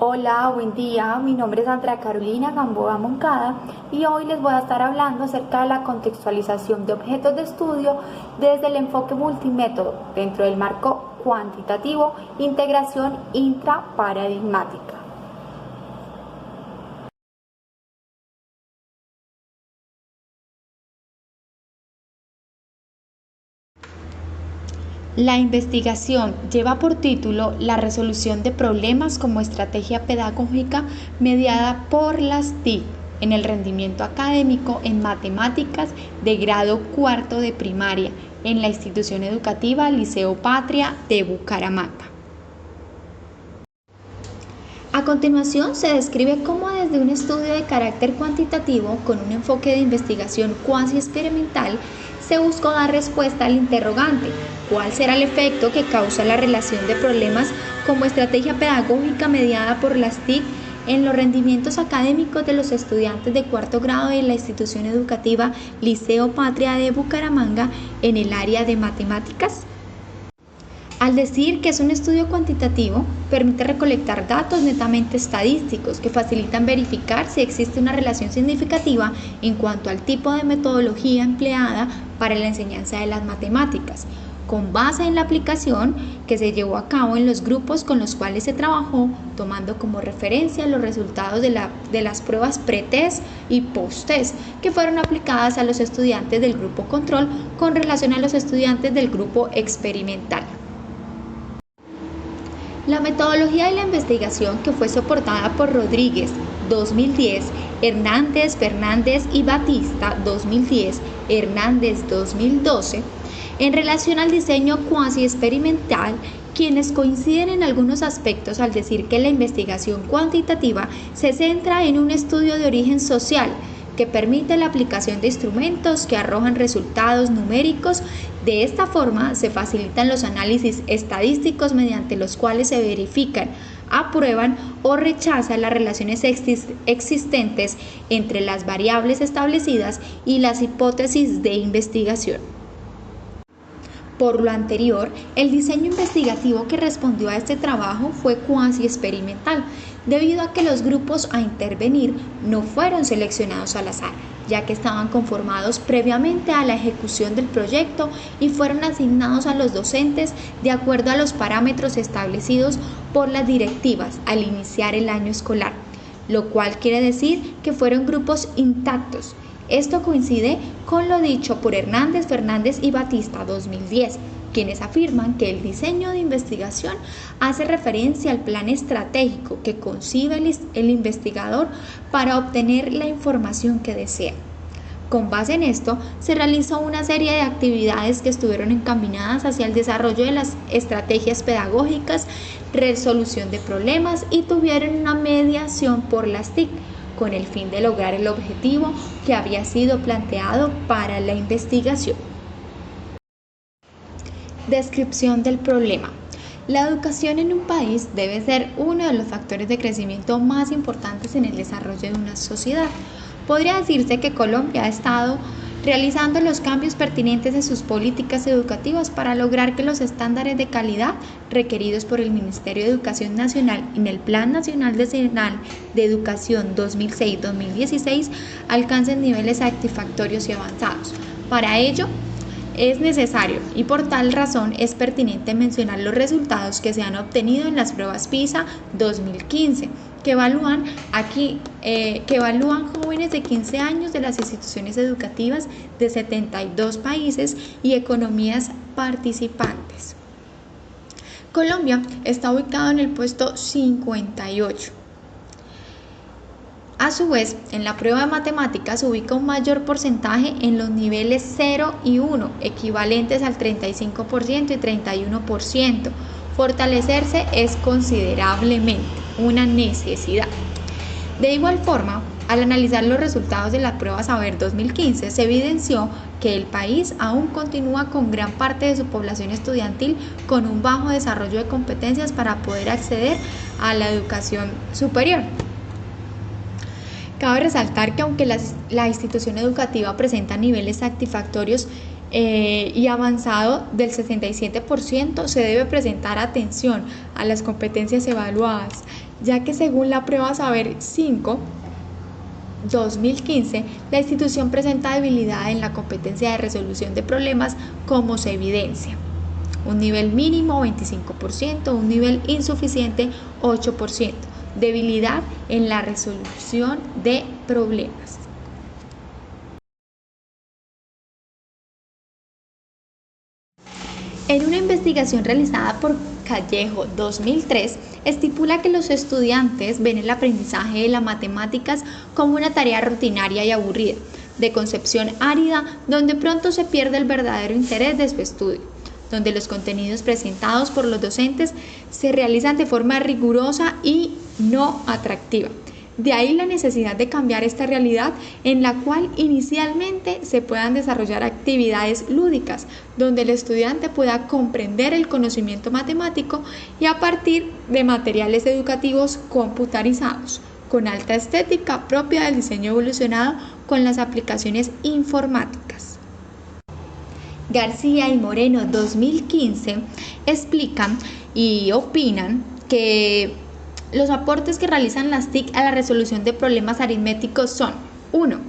Hola, buen día. Mi nombre es Andrea Carolina Gamboa Moncada y hoy les voy a estar hablando acerca de la contextualización de objetos de estudio desde el enfoque multimétodo dentro del marco cuantitativo, integración intraparadigmática. La investigación lleva por título la resolución de problemas como estrategia pedagógica mediada por las TIC en el rendimiento académico en matemáticas de grado cuarto de primaria en la institución educativa Liceo Patria de Bucaramanga. A continuación se describe cómo desde un estudio de carácter cuantitativo con un enfoque de investigación cuasi experimental se buscó dar respuesta al interrogante: ¿cuál será el efecto que causa la relación de problemas como estrategia pedagógica mediada por las TIC en los rendimientos académicos de los estudiantes de cuarto grado de la institución educativa Liceo Patria de Bucaramanga en el área de matemáticas? Al decir que es un estudio cuantitativo, permite recolectar datos netamente estadísticos que facilitan verificar si existe una relación significativa en cuanto al tipo de metodología empleada para la enseñanza de las matemáticas, con base en la aplicación que se llevó a cabo en los grupos con los cuales se trabajó, tomando como referencia los resultados de las pruebas pre-test y post-test que fueron aplicadas a los estudiantes del grupo control con relación a los estudiantes del grupo experimental. La metodología de la investigación, que fue soportada por Rodríguez 2010, Hernández, Fernández y Batista 2010, Hernández 2012, en relación al diseño cuasi experimental, quienes coinciden en algunos aspectos al decir que la investigación cuantitativa se centra en un estudio de origen social que permite la aplicación de instrumentos que arrojan resultados numéricos. De esta forma se facilitan los análisis estadísticos mediante los cuales se verifican, aprueban o rechazan las relaciones existentes entre las variables establecidas y las hipótesis de investigación. Por lo anterior, el diseño investigativo que respondió a este trabajo fue cuasi experimental, debido a que los grupos a intervenir no fueron seleccionados al azar, ya que estaban conformados previamente a la ejecución del proyecto y fueron asignados a los docentes de acuerdo a los parámetros establecidos por las directivas al iniciar el año escolar, lo cual quiere decir que fueron grupos intactos. Esto coincide con lo dicho por Hernández, Fernández y Batista 2010, quienes afirman que el diseño de investigación hace referencia al plan estratégico que concibe el investigador para obtener la información que desea. Con base en esto, se realizó una serie de actividades que estuvieron encaminadas hacia el desarrollo de las estrategias pedagógicas, resolución de problemas y tuvieron una mediación por las TIC, con el fin de lograr el objetivo que había sido planteado para la investigación. Descripción del problema. La educación en un país debe ser uno de los factores de crecimiento más importantes en el desarrollo de una sociedad. Podría decirse que Colombia ha estado realizando los cambios pertinentes en sus políticas educativas para lograr que los estándares de calidad requeridos por el Ministerio de Educación Nacional en el Plan Nacional Decenal de Educación 2006-2016 alcancen niveles satisfactorios y avanzados. Para ello, es necesario y por tal razón es pertinente mencionar los resultados que se han obtenido en las pruebas PISA 2015, que evalúan jóvenes de 15 años de las instituciones educativas de 72 países y economías participantes. Colombia está ubicado en el puesto 58. A su vez, en la prueba de matemáticas se ubica un mayor porcentaje en los niveles 0 y 1, equivalentes al 35% y 31%. Fortalecerse es considerablemente una necesidad. De igual forma, al analizar los resultados de la prueba Saber 2015, se evidenció que el país aún continúa con gran parte de su población estudiantil con un bajo desarrollo de competencias para poder acceder a la educación superior. Cabe resaltar que aunque la institución educativa presenta niveles satisfactorios y avanzado del 67%, se debe presentar atención a las competencias evaluadas, ya que según la prueba Saber 5, 2015, la institución presenta debilidad en la competencia de resolución de problemas como se evidencia. Un nivel mínimo 25%, un nivel insuficiente 8%, debilidad en la resolución de problemas. En una investigación realizada por Callejo 2003, estipula que los estudiantes ven el aprendizaje de las matemáticas como una tarea rutinaria y aburrida, de concepción árida, donde pronto se pierde el verdadero interés de su estudio, donde los contenidos presentados por los docentes se realizan de forma rigurosa y no atractiva. De ahí la necesidad de cambiar esta realidad en la cual inicialmente se puedan desarrollar actividades lúdicas, donde el estudiante pueda comprender el conocimiento matemático y a partir de materiales educativos computarizados, con alta estética propia del diseño evolucionado con las aplicaciones informáticas. García y Moreno 2015 explican y opinan que los aportes que realizan las TIC a la resolución de problemas aritméticos son: 1.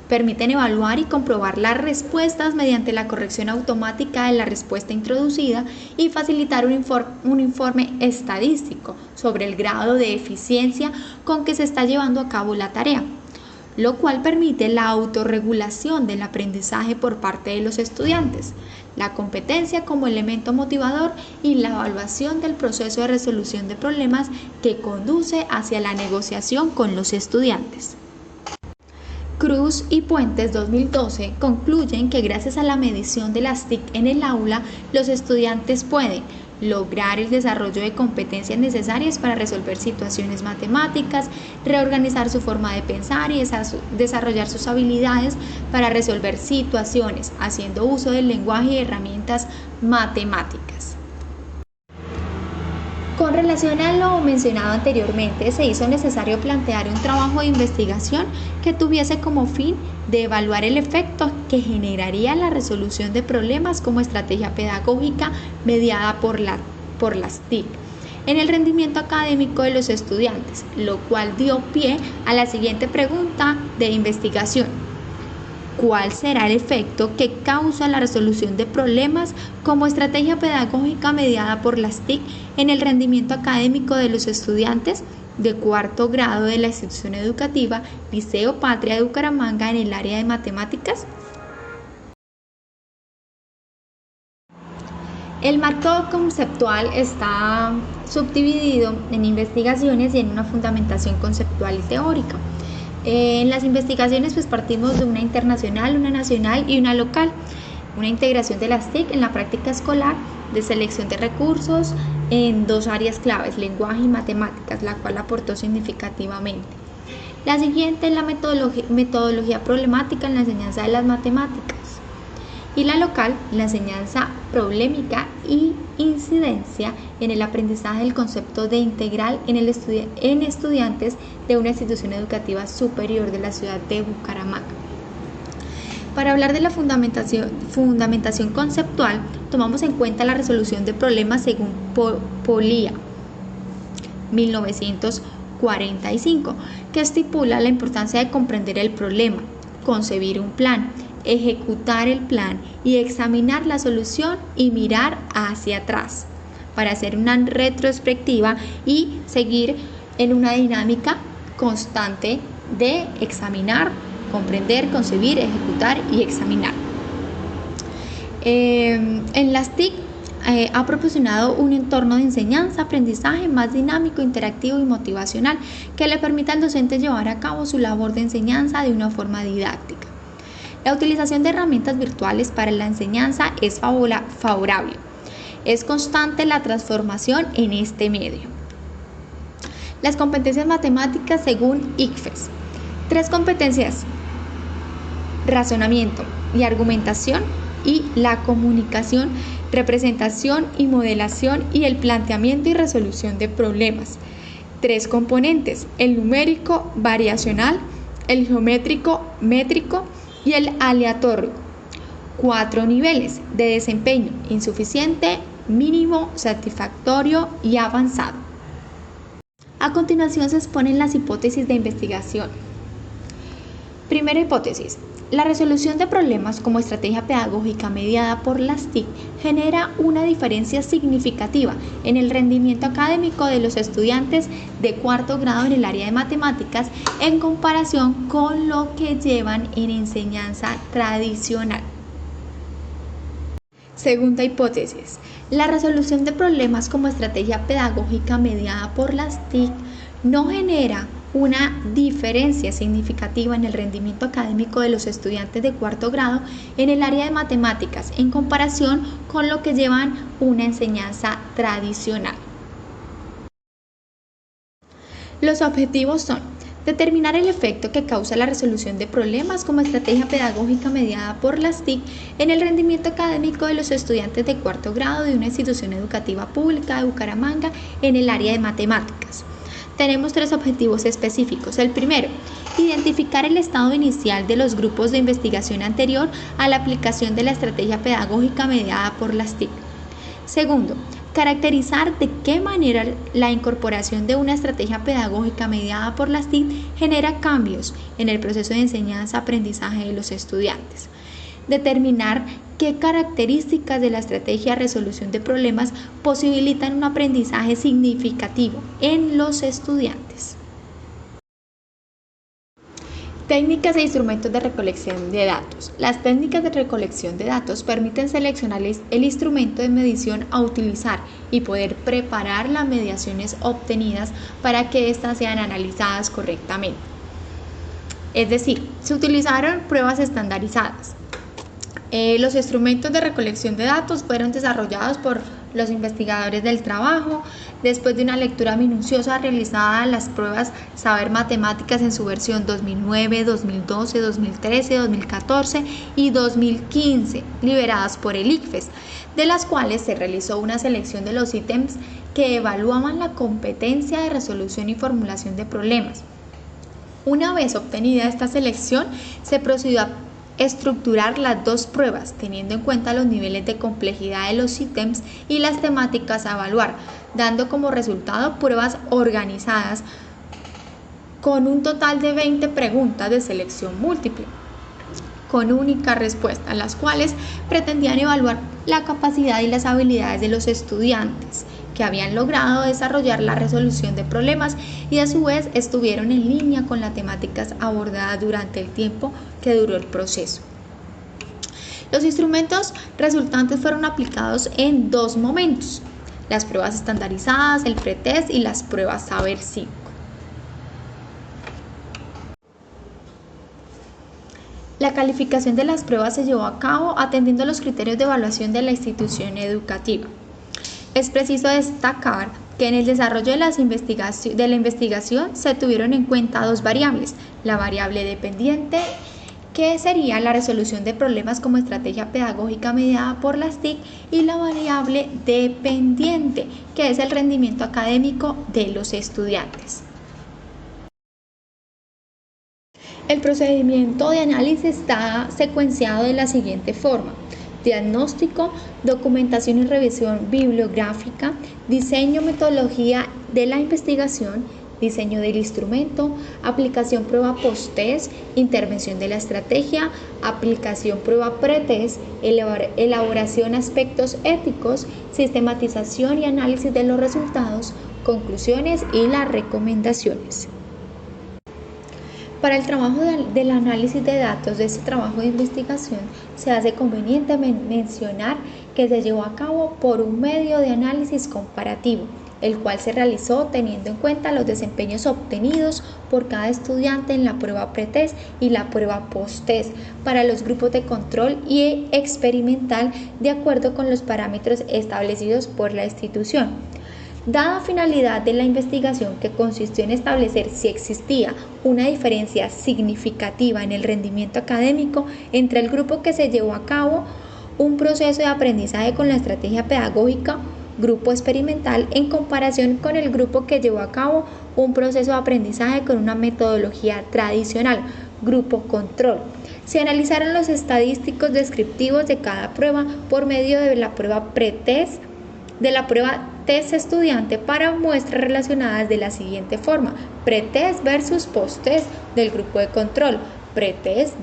Permiten evaluar y comprobar las respuestas mediante la corrección automática de la respuesta introducida y facilitar un informe estadístico sobre el grado de eficiencia con que se está llevando a cabo la tarea, lo cual permite la autorregulación del aprendizaje por parte de los estudiantes, la competencia como elemento motivador y la evaluación del proceso de resolución de problemas que conduce hacia la negociación con los estudiantes. Cruz y Puentes 2012 concluyen que gracias a la medición de las TIC en el aula, los estudiantes pueden lograr el desarrollo de competencias necesarias para resolver situaciones matemáticas, reorganizar su forma de pensar y desarrollar sus habilidades para resolver situaciones, haciendo uso del lenguaje y herramientas matemáticas. Con relación a lo mencionado anteriormente, se hizo necesario plantear un trabajo de investigación que tuviese como fin de evaluar el efecto que generaría la resolución de problemas como estrategia pedagógica mediada por las TIC en el rendimiento académico de los estudiantes, lo cual dio pie a la siguiente pregunta de investigación: ¿cuál será el efecto que causa la resolución de problemas como estrategia pedagógica mediada por las TIC en el rendimiento académico de los estudiantes de cuarto grado de la institución educativa Liceo Patria de Bucaramanga en el área de matemáticas? El marco conceptual está subdividido en investigaciones y en una fundamentación conceptual y teórica. En las investigaciones pues partimos de una internacional, una nacional y una local, una integración de las TIC en la práctica escolar, de selección de recursos en dos áreas claves, lenguaje y matemáticas, la cual aportó significativamente. La siguiente es la metodología problemática en la enseñanza de las matemáticas. Y la local, la enseñanza problemática y incidencia en el aprendizaje del concepto de integral en estudiantes de una institución educativa superior de la ciudad de Bucaramanga. Para hablar de la fundamentación conceptual, tomamos en cuenta la resolución de problemas según Polía, 1945, que estipula la importancia de comprender el problema, concebir un plan, ejecutar el plan y examinar la solución y mirar hacia atrás para hacer una retrospectiva y seguir en una dinámica constante de examinar, comprender, concebir, ejecutar y examinar. En las TIC ha proporcionado un entorno de enseñanza, aprendizaje más dinámico, interactivo y motivacional que le permita al docente llevar a cabo su labor de enseñanza de una forma didáctica. La utilización de herramientas virtuales para la enseñanza es favorable. Es constante la transformación en este medio. Las competencias matemáticas según ICFES. 3 competencias: razonamiento y argumentación, y la comunicación, representación y modelación, y el planteamiento y resolución de problemas. 3 componentes: el numérico variacional, el geométrico métrico y el aleatorio. 4 niveles de desempeño: insuficiente, mínimo, satisfactorio y avanzado. A continuación se exponen las hipótesis de investigación. Primera hipótesis. La resolución de problemas como estrategia pedagógica mediada por las TIC genera una diferencia significativa en el rendimiento académico de los estudiantes de cuarto grado en el área de matemáticas en comparación con lo que llevan en enseñanza tradicional. Segunda hipótesis. La resolución de problemas como estrategia pedagógica mediada por las TIC no genera una diferencia significativa en el rendimiento académico de los estudiantes de cuarto grado en el área de matemáticas en comparación con lo que llevan una enseñanza tradicional. Los objetivos son determinar el efecto que causa la resolución de problemas como estrategia pedagógica mediada por las TIC en el rendimiento académico de los estudiantes de cuarto grado de una institución educativa pública de Bucaramanga en el área de matemáticas. Tenemos 3 objetivos específicos. El primero, identificar el estado inicial de los grupos de investigación anterior a la aplicación de la estrategia pedagógica mediada por las TIC. Segundo, caracterizar de qué manera la incorporación de una estrategia pedagógica mediada por las TIC genera cambios en el proceso de enseñanza-aprendizaje de los estudiantes. Determinar qué características de la estrategia de resolución de problemas posibilitan un aprendizaje significativo en los estudiantes. Técnicas e instrumentos de recolección de datos. Las técnicas de recolección de datos permiten seleccionar el instrumento de medición a utilizar y poder preparar las mediciones obtenidas para que éstas sean analizadas correctamente. Es decir, se utilizaron pruebas estandarizadas. Los instrumentos de recolección de datos fueron desarrollados por los investigadores del trabajo después de una lectura minuciosa realizada las pruebas Saber Matemáticas en su versión 2009, 2012, 2013, 2014 y 2015, liberadas por el ICFES, de las cuales se realizó una selección de los ítems que evaluaban la competencia de resolución y formulación de problemas. Una vez obtenida esta selección, se procedió a estructurar las 2 pruebas, teniendo en cuenta los niveles de complejidad de los ítems y las temáticas a evaluar, dando como resultado pruebas organizadas con un total de 20 preguntas de selección múltiple, con única respuesta, las cuales pretendían evaluar la capacidad y las habilidades de los estudiantes que habían logrado desarrollar la resolución de problemas y a su vez estuvieron en línea con las temáticas abordadas durante el tiempo que duró el proceso. Los instrumentos resultantes fueron aplicados en 2 momentos: las pruebas estandarizadas, el pretest y las pruebas Saber 5. La calificación de las pruebas se llevó a cabo atendiendo a los criterios de evaluación de la institución educativa. Es preciso destacar que en el desarrollo de la investigación se tuvieron en cuenta 2 variables: la variable dependiente, que sería la resolución de problemas como estrategia pedagógica mediada por las TIC, y la variable dependiente, que es el rendimiento académico de los estudiantes. El procedimiento de análisis está secuenciado de la siguiente forma: diagnóstico, documentación y revisión bibliográfica, diseño, metodología de la investigación, diseño del instrumento, aplicación prueba post-test, intervención de la estrategia, aplicación prueba pre-test, elaboración aspectos éticos, sistematización y análisis de los resultados, conclusiones y las recomendaciones. Para el trabajo del análisis de datos de este trabajo de investigación, se hace conveniente mencionar que se llevó a cabo por un medio de análisis comparativo, el cual se realizó teniendo en cuenta los desempeños obtenidos por cada estudiante en la prueba pretest y la prueba posttest para los grupos de control y experimental de acuerdo con los parámetros establecidos por la institución. Dada finalidad de la investigación, que consistió en establecer si existía una diferencia significativa en el rendimiento académico entre el grupo que se llevó a cabo un proceso de aprendizaje con la estrategia pedagógica, grupo experimental, en comparación con el grupo que llevó a cabo un proceso de aprendizaje con una metodología tradicional, grupo control. Se analizaron los estadísticos descriptivos de cada prueba por medio de la prueba pretest, de la prueba test estudiante para muestras relacionadas de la siguiente forma: pretest versus posttest del grupo de control, pretest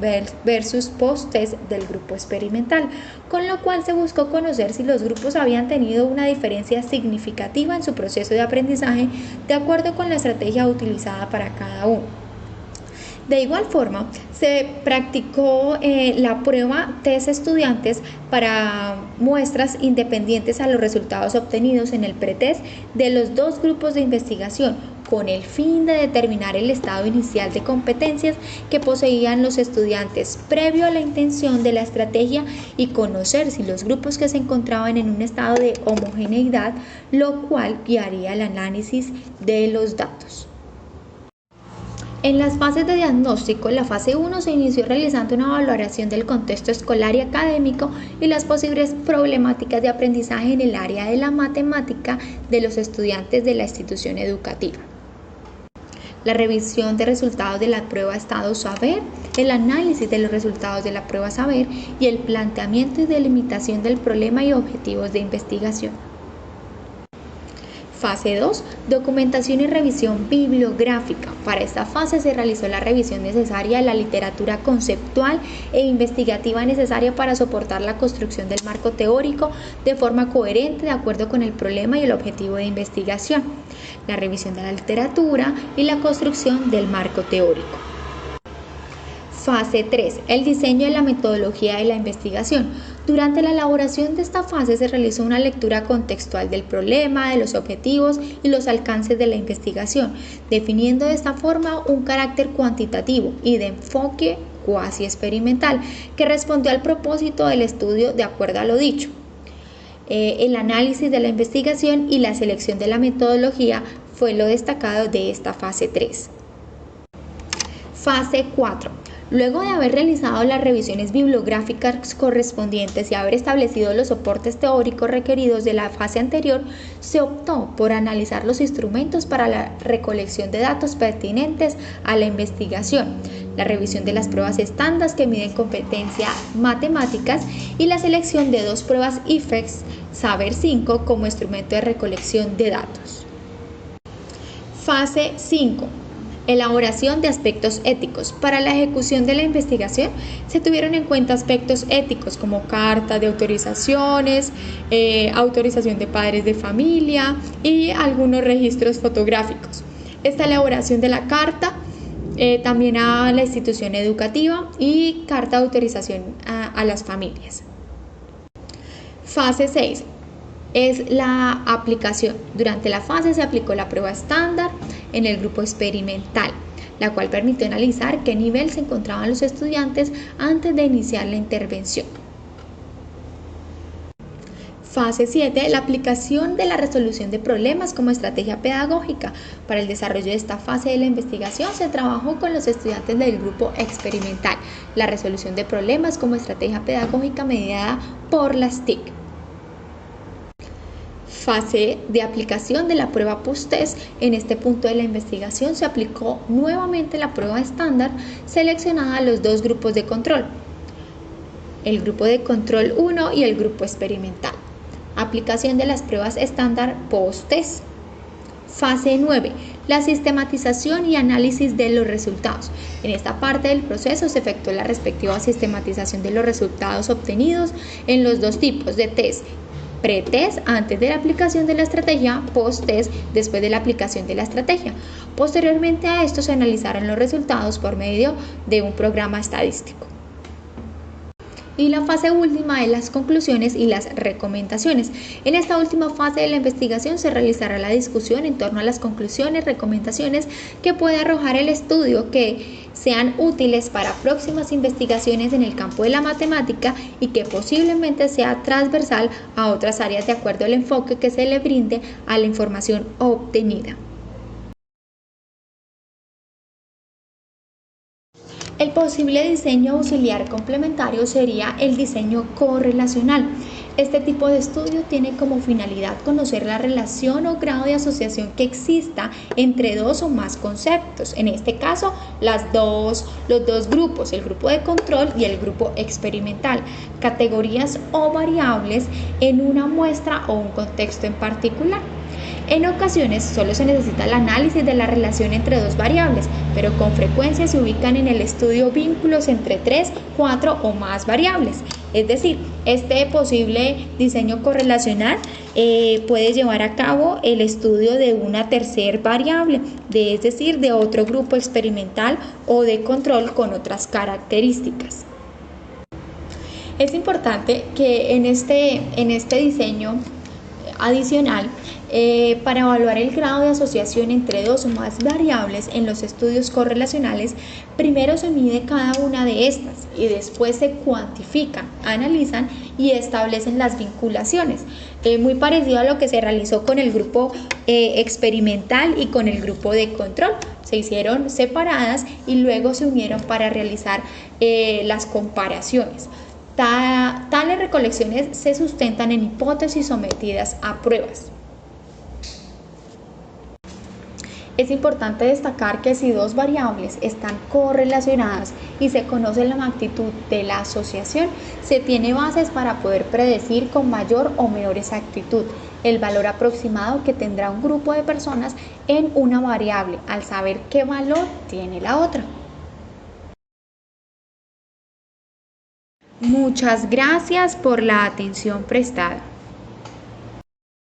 versus posttest del grupo experimental, con lo cual se buscó conocer si los grupos habían tenido una diferencia significativa en su proceso de aprendizaje de acuerdo con la estrategia utilizada para cada uno. De igual forma, se practicó la prueba test estudiantes para muestras independientes a los resultados obtenidos en el pretest de los dos grupos de investigación, con el fin de determinar el estado inicial de competencias que poseían los estudiantes previo a la intención de la estrategia y conocer si los grupos que se encontraban en un estado de homogeneidad, lo cual guiaría el análisis de los datos. En las fases de diagnóstico, la fase 1 se inició realizando una valoración del contexto escolar y académico y las posibles problemáticas de aprendizaje en el área de la matemática de los estudiantes de la institución educativa. La revisión de resultados de la prueba Estado Saber, el análisis de los resultados de la prueba Saber y el planteamiento y delimitación del problema y objetivos de investigación. Fase 2. Documentación y revisión bibliográfica. Para esta fase se realizó la revisión necesaria de la literatura conceptual e investigativa necesaria para soportar la construcción del marco teórico de forma coherente de acuerdo con el problema y el objetivo de investigación. La revisión de la literatura y la construcción del marco teórico. Fase 3. El diseño de la metodología de la investigación. Durante la elaboración de esta fase se realizó una lectura contextual del problema, de los objetivos y los alcances de la investigación, definiendo de esta forma un carácter cuantitativo y de enfoque cuasi experimental que respondió al propósito del estudio de acuerdo a lo dicho. El análisis de la investigación y la selección de la metodología fue lo destacado de esta fase 3. Fase 4. Luego de haber realizado las revisiones bibliográficas correspondientes y haber establecido los soportes teóricos requeridos de la fase anterior, se optó por analizar los instrumentos para la recolección de datos pertinentes a la investigación, la revisión de las pruebas estándar que miden competencias matemáticas y la selección de dos pruebas IFEX Saber 5 como instrumento de recolección de datos. Fase 5. Elaboración de aspectos éticos. Para la ejecución de la investigación se tuvieron en cuenta aspectos éticos como carta de autorizaciones, autorización de padres de familia y algunos registros fotográficos. Esta elaboración de la carta también a la institución educativa y carta de autorización a las familias. Fase 6. Es la aplicación. Durante la fase se aplicó la prueba estándar en el grupo experimental, la cual permitió analizar qué nivel se encontraban los estudiantes antes de iniciar la intervención. Fase 7. La aplicación de la resolución de problemas como estrategia pedagógica. Para el desarrollo de esta fase de la investigación se trabajó con los estudiantes del grupo experimental, la resolución de problemas como estrategia pedagógica mediada por las TIC. Fase de aplicación de la prueba post-test. En este punto de la investigación se aplicó nuevamente la prueba estándar seleccionada a los dos grupos de control, el grupo de control 1 y el grupo experimental. Aplicación de las pruebas estándar post-test. Fase 9. La sistematización y análisis de los resultados. En esta parte del proceso se efectuó la respectiva sistematización de los resultados obtenidos en los dos tipos de test: pretest antes de la aplicación de la estrategia, post-test después de la aplicación de la estrategia. Posteriormente a esto se analizaron los resultados por medio de un programa estadístico. Y la fase última de las conclusiones y las recomendaciones. En esta última fase de la investigación se realizará la discusión en torno a las conclusiones, recomendaciones que puede arrojar el estudio que sean útiles para próximas investigaciones en el campo de la matemática y que posiblemente sea transversal a otras áreas de acuerdo al enfoque que se le brinde a la información obtenida. El posible diseño auxiliar complementario sería el diseño correlacional. Este tipo de estudio tiene como finalidad conocer la relación o grado de asociación que exista entre dos o más conceptos. En este caso, los dos grupos, el grupo de control y el grupo experimental, categorías o variables en una muestra o un contexto en particular. En ocasiones solo se necesita el análisis de la relación entre dos variables, pero con frecuencia se ubican en el estudio vínculos entre 3, 4 o más variables. Es decir, este posible diseño correlacional puede llevar a cabo el estudio de una tercera variable, es decir, de otro grupo experimental o de control con otras características. Es importante que en este diseño adicional, para evaluar el grado de asociación entre dos o más variables en los estudios correlacionales, primero se mide cada una de estas y después se cuantifican, analizan y establecen las vinculaciones. Muy parecido a lo que se realizó con el grupo experimental y con el grupo de control. Se hicieron separadas y luego se unieron para realizar las comparaciones. Tales recolecciones se sustentan en hipótesis sometidas a pruebas. Es importante destacar que si dos variables están correlacionadas y se conoce la magnitud de la asociación, se tiene bases para poder predecir con mayor o menor exactitud el valor aproximado que tendrá un grupo de personas en una variable, al saber qué valor tiene la otra. Muchas gracias por la atención prestada.